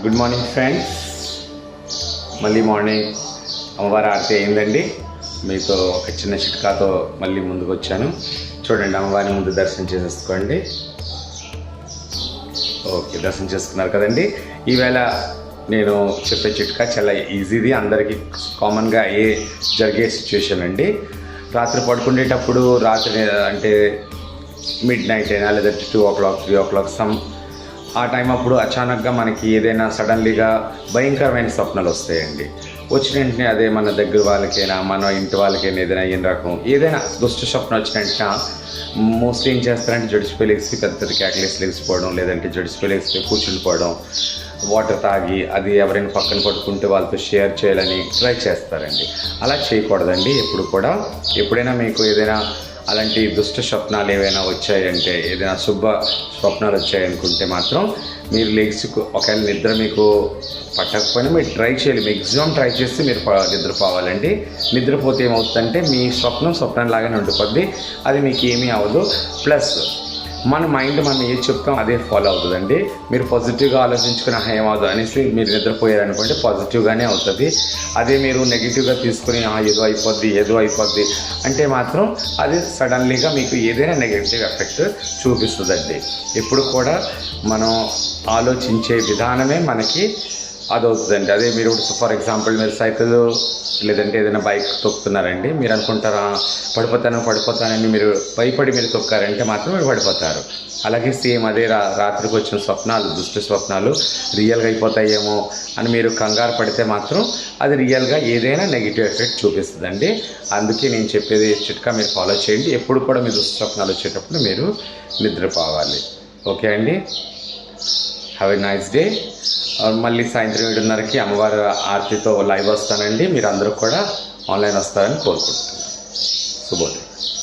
Good morning friends. మళ్ళీ morning అమ్మవారి ఆరతి అయిందండి. మీతో ఒక చిన్న చిట్కాతో మళ్ళీ ముందుకు వచ్చాను. చూడండి, అమ్మవారిని ముందు దర్శనం చేసేసుకోండి. ఓకే, దర్శనం చేసుకున్నారు కదండి. ఈవేళ నేను చెప్పే చిట్కా చాలా ఈజీది, అందరికీ కామన్గా జరిగే సిచ్యువేషన్ అండి. రాత్రి పడుకునేటప్పుడు అంటే మిడ్ నైట్ అయినా లేదంటే 2 o'clock 3 o'clock ఆ టైం అప్పుడు అచానక్గా మనకి ఏదైనా సడన్లీగా భయంకరమైన స్వప్నాలు వస్తాయండి. వచ్చిన వెంటనే అదే మన దగ్గర వాళ్ళకైనా మన ఇంటి వాళ్ళకైనా ఏదైనా దుష్ట స్వప్నం వచ్చిన వెంటనే మోస్ట్లీ ఏం చేస్తారంటే జడిసిపోయి లేచి పెద్ద పెద్ద క్యాక్లేసి లేచిపోవడం, లేదంటే జడిసిపోయి లేచి కూర్చుండిపోవడం, వాటర్ తాగి అది ఎవరైనా పక్కన పడుకుంటే వాళ్ళతో షేర్ చేయాలని ట్రై చేస్తారండి. అలా చేయకూడదండి. ఎప్పుడైనా మీకు ఏదైనా అలాంటి దుష్ట స్వప్నాలు ఏవైనా వచ్చాయంటే, ఏదైనా శుభ స్వప్నాలు వచ్చాయనుకుంటే మాత్రం మీరు లేచి, ఒకవేళ నిద్ర మీకు పట్టకపోయినా మీరు ట్రై చేయాలి. మ్యాక్సిమం ట్రై చేస్తే మీరు నిద్రపోవాలండి. నిద్రపోతే ఏమవుతుందంటే మీ స్వప్నం లాగానే ఉండిపోద్ది, అది మీకు ఏమీ అవ్వదు. ప్లస్ మన మైండ్ మనం ఏది చెప్తాం అదే ఫాలో అవుతుందండి. మీరు పాజిటివ్గా ఆలోచించుకుని ఏమవుతుంది అనేసి మీరు నిద్రపోయారనుకోండి, పాజిటివ్గానే అవుతుంది. అదే మీరు నెగిటివ్గా తీసుకుని ఏదో అయిపోద్ది అంటే మాత్రం అది సడన్లీగా మీకు ఏదైనా నెగిటివ్ ఎఫెక్ట్ చూపిస్తుందండి. ఎప్పుడు కూడా మనం ఆలోచించే విధానమే మనకి అదవుతుందండి. అదే మీరు ఫర్ ఎగ్జాంపుల్ మీరు సైకిల్ లేదంటే ఏదైనా బైక్ తొక్కుతున్నారండి, మీరు అనుకుంటారా పడిపోతానని మీరు భయపడి మీరు తొక్కారంటే మాత్రం మీరు పడిపోతారు. అలాగే సేమ్ అదే రాత్రికి వచ్చిన స్వప్నాలు, దుష్ట స్వప్నాలు రియల్గా అయిపోతాయేమో అని మీరు కంగారు పడితే మాత్రం అది రియల్గా ఏదైనా నెగిటివ్ ఎఫెక్ట్ చూపిస్తుందండి. అందుకే నేను చెప్పేది చిట్కా మీరు ఫాలో చేయండి. ఎప్పుడు కూడా మీ దుష్ట స్వప్నాలు వచ్చేటప్పుడు మీరు నిద్రపోవాలి. ఓకే అండి, హ్యావ్ ఎ నైస్ డే. మళ్ళీ సాయంత్రం 7:30కి అమ్మవారి ఆరతితో లైవ్ వస్తానండి. మీరు అందరూ కూడా ఆన్లైన్ వస్తారని కోరుకుంటున్నాను. శుభోదయం.